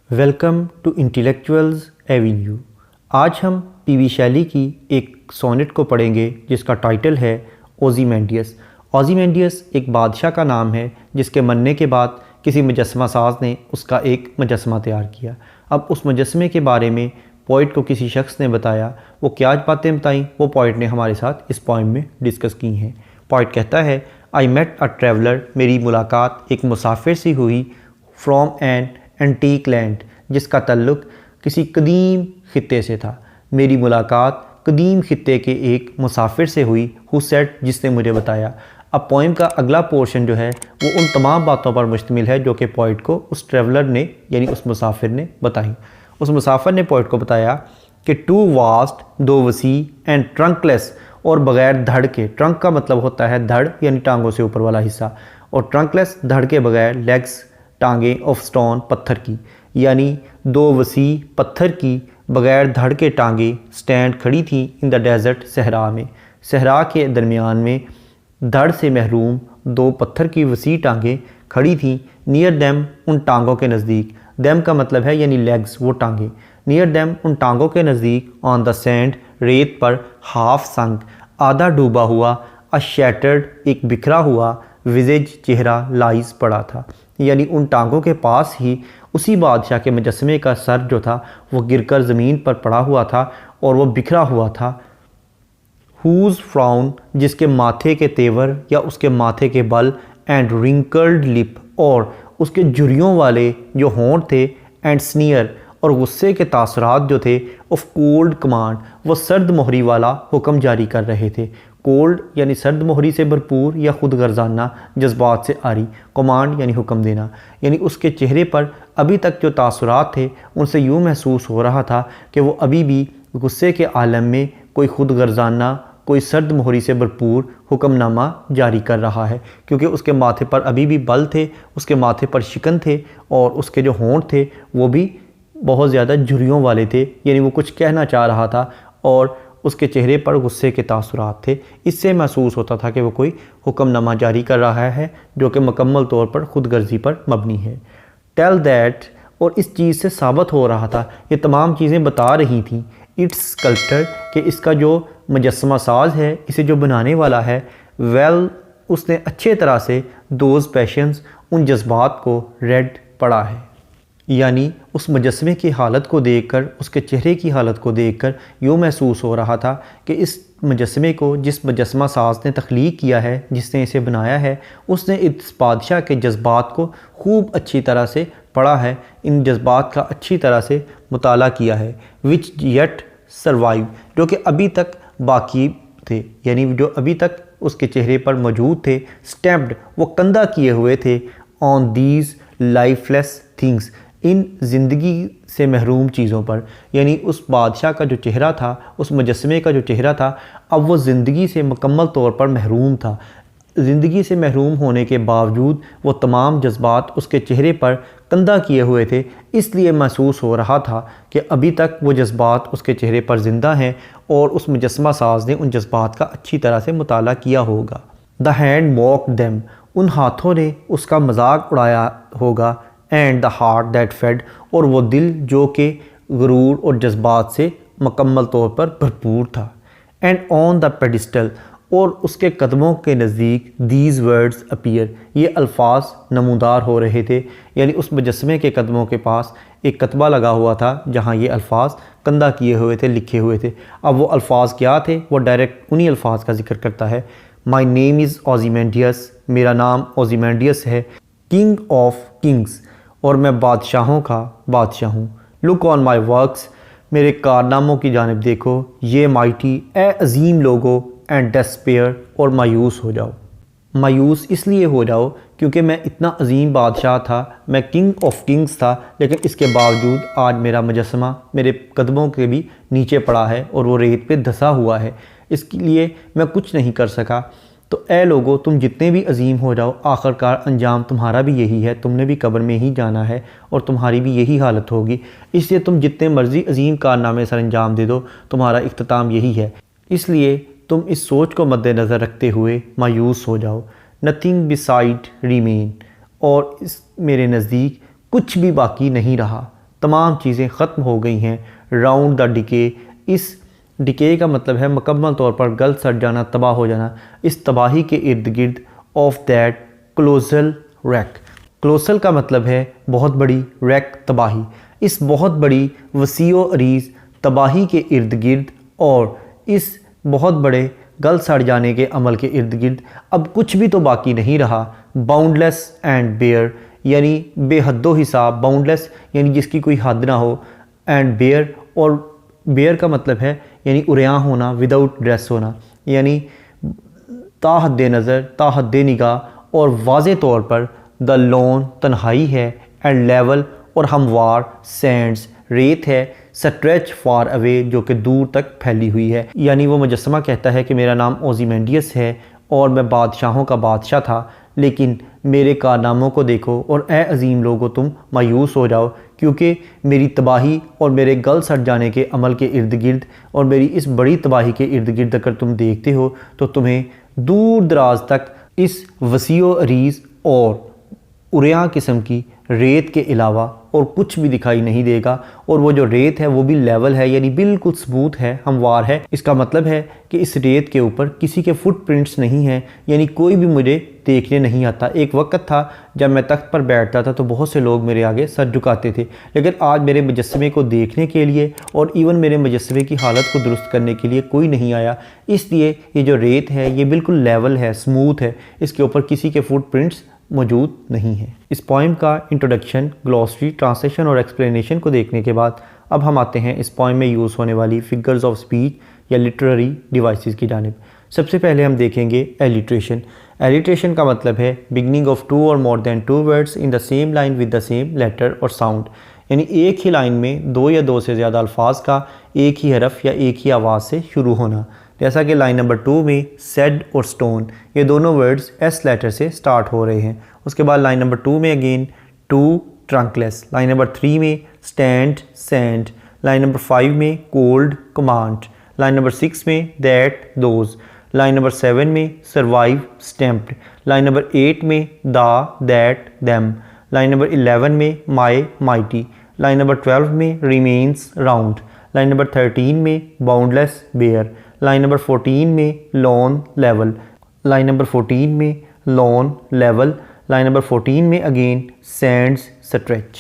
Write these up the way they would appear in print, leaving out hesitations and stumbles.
Welcome to intellectuals Avenue. आज हम PV शैली की एक सोनेट को पढ़ेंगे जिसका टाइटल है ओज़ीमैंडियस। ओज़ीमैंडियस एक बादशाह का नाम है जिसके मरने के बाद किसी मुजस्समा साज ने उसका एक मुजस्समा तैयार किया। अब उस मुजस्समे के बारे में पोइट को किसी शख्स ने बताया। वो क्या बातें बताई वो पोइट ने हमारे साथ इस पोइम में डिस्कस की हैं। पोइट कहता है, आई मेट अ ट्रैवलर, मेरी मुलाकात एक मुसाफिर से हुई, फ्रॉम एन एंटीक लैंड, जिसका ताल्लुक़ किसी कदीम ख़ित्ते से था। मेरी मुलाकात कदीम ख़ित्ते के एक मुसाफिर से हुई, हु सेड, जिसने मुझे बताया। अब पोइम का अगला पोर्शन जो है वो उन तमाम बातों पर मुश्तमिल है जो कि पोइट को उस ट्रैवलर ने यानी उस मुसाफिर ने बताई। उस मुसाफिर ने पोइट को बताया कि टू वास्ट, दो वसी, एंड ट्रंकलेस, और बग़ैर धड़ के। ट्रंक का मतलब होता है धड़ यानी टांगों से ऊपर वाला हिस्सा, और ट्रंकलेस धड़ के बगैर, लेग्स टांगें, ऑफ स्टोन पत्थर की, यानी दो वसी पत्थर की बग़ैर धड़ के टांगें स्टैंड खड़ी थी इन द डेज़र्ट, सहरा में। सहरा के दरमियान में धड़ से महरूम दो पत्थर की वसी टांगें खड़ी थीं। नियर दैम, उन टांगों के नज़दीक। दैम का मतलब है यानी लेग्स, वो टांगें। नियर दैम, उन टांगों के नज़दीक। ऑन द सैंड, रेत पर। हाफ संक, आधा डूबा हुआ। अ शैटर्ड, एक बिखरा हुआ। विजेज, चेहरा। लाइज, पड़ा था, यानी उन टांगों के पास ही उसी बादशाह के मुजस्समे का सर जो था वो गिरकर ज़मीन पर पड़ा हुआ था और वो बिखरा हुआ था। हुज़ फ्राउन, जिसके माथे के तेवर या उसके माथे के बल। एंड रिंकल्ड लिप, और उसके झुर्रियों वाले जो होंठ थे। एंड स्नीयर, और गुस्से के तासरात जो थे। ऑफ कोल्ड कमांड, वो सर्द मोहरी वाला हुक्म जारी कर रहे थे। कोल्ड यानी सर्द मोहरी से भरपूर या खुद गर्जाना, जज्बात से आरी। कमांड यानी हुक्म देना, यानी उसके चेहरे पर अभी तक जो तासुरात थे उनसे यूँ महसूस हो रहा था कि वो अभी भी गुस्से के आलम में कोई खुद गर्जाना, कोई सर्द मोहरी से भरपूर हुक्मनामा जारी कर रहा है, क्योंकि उसके माथे पर अभी भी बल थे, उसके माथे पर शिकन थे, और उसके जो होंठ थे वो भी बहुत ज़्यादा झुर्रियों वाले थे, यानी वो कुछ कहना चाह रहा था और उसके चेहरे पर गुस्से के तासुरात थे। इससे महसूस होता था कि वो कोई हुक्मनामा जारी कर रहा है जो कि मुकम्मल तौर पर खुद गर्जी पर मबनी है। टेल दैट, और इस चीज़ से साबित हो रहा था, ये तमाम चीज़ें बता रही थीं इट्स स्कल्प्टर, कि इसका जो मुजस्समा साज है, इसे जो बनाने वाला है, वेल, उसने अच्छे तरह से दोज पैशंस, उन जज्बात को रेड पढ़ा है। यानी उस मुजस्समे की हालत को देखकर, उसके चेहरे की हालत को देखकर यूँ महसूस हो रहा था कि इस मुजस्समे को जिस मुजस्समा साज ने तख्लीक किया है, जिसने इसे बनाया है, उसने इस बादशाह के जज्बात को खूब अच्छी तरह से पढ़ा है, इन जज्बात का अच्छी तरह से मुताला किया है। विच येट सर्वाइव, जो कि अभी तक बाकी थे, यानी जो अभी तक उसके चेहरे पर मौजूद थे। स्टैम्प्ड, वो कंधा किए हुए थे। ऑन दीज लाइफलेस थिंग्स, इन ज़िंदगी से महरूम चीज़ों पर, यानी उस बादशाह का जो चेहरा था, उस मुजस्समे का जो चेहरा था, अब वो ज़िंदगी से मुकम्मल तौर पर महरूम था। ज़िंदगी से महरूम होने के बावजूद वो तमाम जज्बात उसके चेहरे पर कंधा किए हुए थे, इसलिए महसूस हो रहा था कि अभी तक वो जज्बात उसके चेहरे पर ज़िंदा हैं और उस मुजस्समा साज ने उन जज्बात का अच्छी तरह से मुताला किया होगा। द हैंड मॉक देम, उन हाथों ने उसका मजाक उड़ाया होगा। And the heart that fade, और वो दिल जो कि गुरूर और जज्बात से मुकम्मल तौर पर भरपूर था। एंड ऑन द पेडिस्टल, और उसके कदमों के नज़दीक। दीज वर्ड्स अपीयर, ये अल्फाज नमूदार हो रहे थे, यानी उस मुजस्समे के कदमों के पास एक कतबा लगा हुआ था जहाँ ये अल्फाज कंधा किए हुए थे, लिखे हुए थे। अब वो अल्फाज क्या थे, वो डायरेक्ट उन्हीं अल्फाज का जिक्र करता है। माई नेम इज़ ओज़ीमैंडियस, मेरा नाम ओज़ीमैंडियस है। किंग ऑफ किंग्स, और मैं बादशाहों का बादशाह हूँ। लुक ऑन माई वर्क्स, मेरे कारनामों की जानिब देखो। ये माइटी, ए अजीम लोगो। एंड डेस्पेयर, और मायूस हो जाओ। मायूस इसलिए हो जाओ क्योंकि मैं इतना अजीम बादशाह था, मैं किंग ऑफ किंग्स था, लेकिन इसके बावजूद आज मेरा मुजस्समा मेरे कदमों के भी नीचे पड़ा है और वो रेत पे धंसा हुआ है, इसके लिए मैं कुछ नहीं कर सका। तो ए लोगो, तुम जितने भी अजीम हो जाओ, आखिरकार अंजाम तुम्हारा भी यही है, तुमने भी कब्र में ही जाना है और तुम्हारी भी यही हालत होगी। इसलिए तुम जितने मर्ज़ी अजीम कारनामे सर अंजाम दे दो, तुम्हारा इख्तिताम यही है। इसलिए तुम इस सोच को मद्देनज़र रखते हुए मायूस हो जाओ। नथिंग बिसाइड रिमेन, और इस मेरे नज़दीक कुछ भी बाकी नहीं रहा। तमाम चीज़ें ख़त्म हो गई हैं। राउंड द डिके, इस डिके का मतलब है मुकम्मल तौर पर गल सड़ जाना, तबाह हो जाना। इस तबाही के इर्द गिर्द of that colossal rack, colossal का मतलब है बहुत बड़ी, रैक तबाही। इस बहुत बड़ी वसीओ अरीज़ तबाही के इर्द गिर्द और इस बहुत बड़े गल सड़ जाने के अमल के इर्द गिर्द अब कुछ भी तो बाकी नहीं रहा। बाउंडलेस एंड बेयर, यानी बेहदो हिसाब, बाउंडलेस यानी जिसकी कोई हद ना हो, एंड बेयर, और बेयर का मतलब है यानी उरियां होना, विदाउट ड्रेस होना, यानी ताहद नज़र, ताहद निगाह और वाज़े तौर पर। द लोन तन्हाई है, एंड लेवल और हमवार, सैंड्स रेत है, स्ट्रेच फार अवे जो कि दूर तक फैली हुई है। यानी वो मुजस्समा कहता है कि मेरा नाम ओज़ीमेंडियस है और मैं बादशाहों का बादशाह था, लेकिन मेरे कारनामों को देखो और ए अजीम लोगों तुम मायूस हो जाओ, क्योंकि मेरी तबाही और मेरे गल सड़ जाने के अमल के इर्द गिर्द और मेरी इस बड़ी तबाही के इर्द गिर्द अगर तुम देखते हो तो तुम्हें दूर दराज तक इस वसीओ अरीज़ और उरियां किस्म की रेत के अलावा और कुछ भी दिखाई नहीं देगा। और वो जो रेत है वो भी लेवल है, यानी बिल्कुल स्मूथ है, हमवार है। इसका मतलब है कि इस रेत के ऊपर किसी के फुटप्रिंट्स नहीं हैं, यानी कोई भी मुझे देखने नहीं आता। एक वक्त था जब मैं तख्त पर बैठता था तो बहुत से लोग मेरे आगे सर झुकाते थे, लेकिन आज मेरे मुजस्समे को देखने के लिए और इवन मेरे मुजस्समे की हालत को दुरुस्त करने के लिए कोई नहीं आया। इसलिए ये जो रेत है ये बिल्कुल लेवल है, स्मूथ है, इसके ऊपर किसी के फुटप्रिंट्स मौजूद नहीं है। इस पोइम का इंट्रोडक्शन, ग्लॉसरी, ट्रांसलेशन और एक्सप्लेनेशन को देखने के बाद अब हम आते हैं इस पोइम में यूज़ होने वाली फिगर्स ऑफ स्पीच या लिटरेरी डिवाइसेस की जानिब। सबसे पहले हम देखेंगे एलिट्रेशन। एलिट्रेशन का मतलब है बिगनिंग ऑफ टू और more than two words in the same line with the same letter और साउंड, यानी एक ही लाइन में दो या दो से ज़्यादा अल्फाज का एक ही हरफ या एक ही आवाज़ से शुरू होना। जैसा कि लाइन नंबर 2 में सेड और स्टोन, ये दोनों वर्ड्स एस लेटर से स्टार्ट हो रहे हैं। उसके बाद लाइन नंबर 2 में again to trunkless, line number 3 में स्टैंड सैंड, लाइन नंबर 5 में कोल्ड कमांड, लाइन नंबर 6 में दैट दोज, लाइन नंबर 7 में सर्वाइव स्टैम्प्ड, लाइन नंबर 8 में दा दैट दैम, लाइन नंबर 11 में माई माइटी, लाइन नंबर 12 में remains round, line number 13 में boundless bear, line number 14 में lawn level, line number 14 में lawn level, line number 14 में again Sands stretch.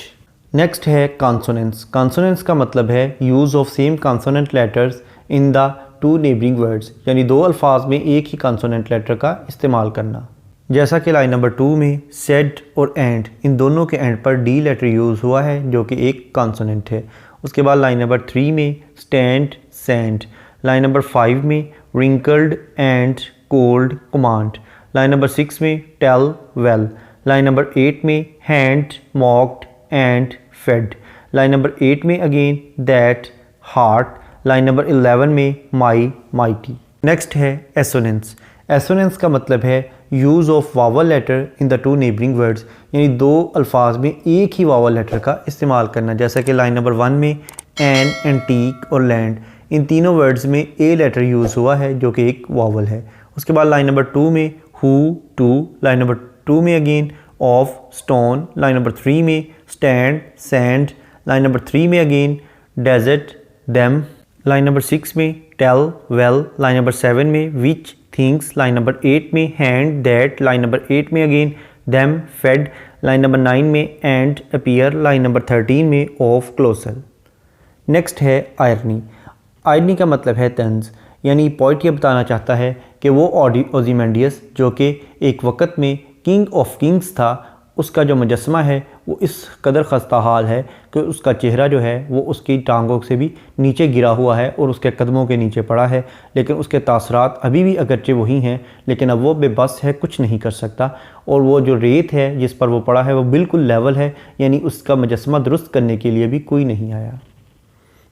Next है consonants. Consonants का मतलब है use of same consonant letters in the two neighbouring words, यानी दो अल्फाज में एक ही कॉन्सोनेंट लेटर का इस्तेमाल करना। जैसा कि लाइन नंबर 2 में सेड और एंड, इन दोनों के एंड पर डी लेटर यूज़ हुआ है जो कि एक कॉन्सोनेंट है। उसके बाद लाइन नंबर 3 में स्टैंड सैंड, लाइन नंबर 5 में wrinkled and cold command, line number 6 में टेल वेल, लाइन नंबर 8 में hand mocked and fade, line number 8 में again that heart, line number 11 में माई माइटी। नेक्स्ट है एसोनेंस। एसोनेंस का मतलब है use of vowel letter in the two neighbouring words, यानी दो अल्फाज में एक ही वावल लेटर का इस्तेमाल करना। जैसा कि लाइन नंबर 1 में एन, एंटीक और लैंड, इन तीनों वर्ड्स में ए लेटर यूज़ हुआ है जो कि एक वावल है। उसके बाद लाइन नंबर 2 में हु टू, लाइन नंबर 2 में again of stone, line number 3 में स्टैंड सैंड, लाइन नंबर 3 में again desert them, line number 6 में टेल वेल, लाइन नंबर 7 में विच थिंग्स, लाइन नंबर 8 में हैंड दैट, लाइन नंबर 8 में again them fade, line number 9 में and appear, line number 13 में of colossal. Next है irony. Irony का मतलब है तंज, यानी पोइट ये बताना चाहता है कि वो ओज़ीमेंडियस जो कि एक वक्त में किंग ऑफ किंग्स था, उसका जो मुजस्समा है वो इस कदर खस्ता हाल है कि उसका चेहरा जो है वो उसकी टांगों से भी नीचे गिरा हुआ है और उसके कदमों के नीचे पड़ा है, लेकिन उसके तासरात अभी भी अगरचे वही हैं, लेकिन अब वो बेबस है, कुछ नहीं कर सकता। और वो जो रेत है जिस पर वो पड़ा है वो बिल्कुल लेवल है, यानी उसका मुजस्समा दुरुस्त करने के लिए भी कोई नहीं आया।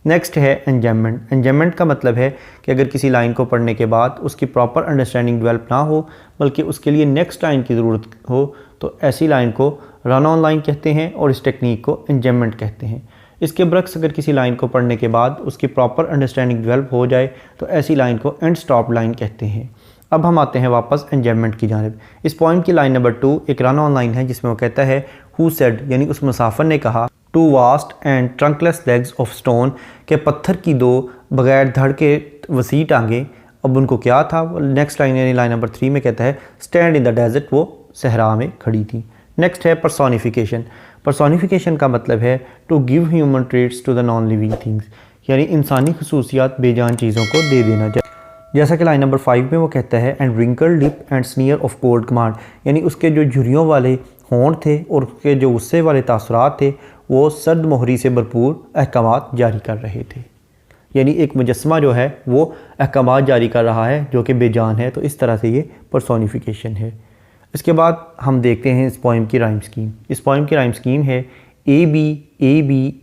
नेक्स्ट है एंजाममेंट। एंजाममेंट का मतलब है कि अगर किसी लाइन को पढ़ने के बाद उसकी प्रॉपर अंडरस्टैंडिंग डेवलप ना हो बल्कि उसके लिए नेक्स्ट लाइन की ज़रूरत हो तो ऐसी लाइन को रन ऑन लाइन कहते हैं और इस टेक्निक को एंजाममेंट कहते हैं। इसके बरक्स अगर किसी लाइन को पढ़ने के बाद उसकी प्रॉपर अंडरस्टैंडिंग डेवलप हो जाए तो ऐसी लाइन को एंड स्टॉप लाइन कहते हैं। अब हम आते हैं वापस एंजाममेंट की जानिब। इस पॉइंट की लाइन नंबर 2 एक रन ऑन लाइन है जिसमें वो कहता है हु सेड, यानी उस मुसाफिर ने कहा two vast and trunkless legs of stone, के पत्थर की दो बगैर धड़ के वसी टांगे। अब उनको क्या था, नेक्स्ट लाइन यानी लाइन नंबर 3 में कहता है स्टैंड इन द डेजर्ट, वो सहरा में खड़ी थी। नेक्स्ट है पर्सोनिफिकेशन। पर्सोनिफिकेशन का मतलब है to give human traits to the non living things, यानी इंसानी खसूसियात बेजान चीज़ों को दे देना। जैसा कि लाइन नंबर 5 में वो कहता है and wrinkle lip and sneer of cold command, यानी उसके जो झुर्रियों वाले होंठ थे और उसके जो गुस्से वाले तासुरात थे वो सर्द मोहरी से भरपूर अहकामात जारी कर रहे थे। यानी एक मुजस्मा जो है वो अहकामात जारी कर रहा है जो कि बेजान है, तो इस तरह से ये पर्सोनिफिकेशन है। इसके बाद हम देखते हैं इस पोइम की राइम स्कीम। इस पोइम की राइम स्कीम है A B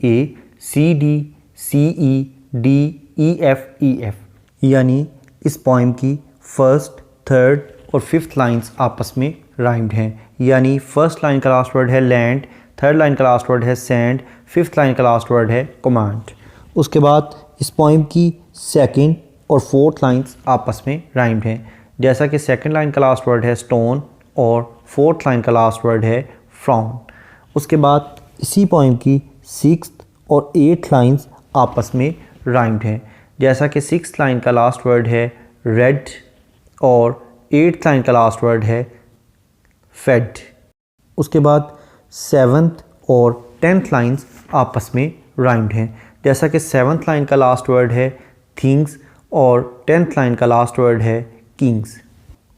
A, C E D E F, यानी इस पोइम की फर्स्ट, थर्ड और फिफ्थ लाइंस आपस में राइम्ड हैं। यानी फर्स्ट लाइन का लास्ट वर्ड है लैंड, थर्ड लाइन का लास्ट वर्ड है सैंड, फिफ्थ लाइन का लास्ट वर्ड है कमांड। उसके बाद इस पोइम की सेकंड और फोर्थ लाइंस आपस में राइम्ड हैं। जैसा कि सेकंड लाइन का लास्ट वर्ड है स्टोन और फोर्थ लाइन का लास्ट वर्ड है फ्राउन। उसके बाद इसी पोइम की सिक्स्थ और एट्थ लाइंस आपस में राइम्ड हैं। जैसा कि सिक्स्थ लाइन का लास्ट वर्ड है रेड और एट्थ लाइन का लास्ट वर्ड है फेड। उसके बाद सेवन्थ और टेंथ लाइंस आपस में राइम्ड हैं। जैसा कि सेवन्थ लाइन का लास्ट वर्ड है थिंग्स और टेंथ लाइन का लास्ट वर्ड है किंग्स।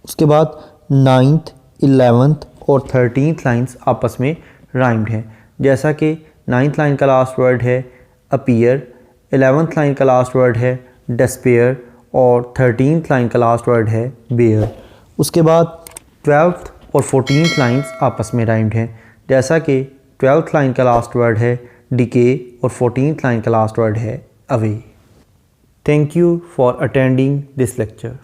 उसके बाद नाइन्थ, 11th और 13th लाइंस आपस में राइम्ड हैं। जैसा कि 9th लाइन का लास्ट वर्ड है अपीयर, 11th लाइन का लास्ट वर्ड है डिस्पेयर और 13th लाइन का लास्ट वर्ड है बेयर। उसके बाद 12th और 14th लाइंस आपस में राइम्ड हैं। जैसा कि 12th लाइन का लास्ट वर्ड है डिके और 14th लाइन का लास्ट वर्ड है away. Thank you for attending this lecture.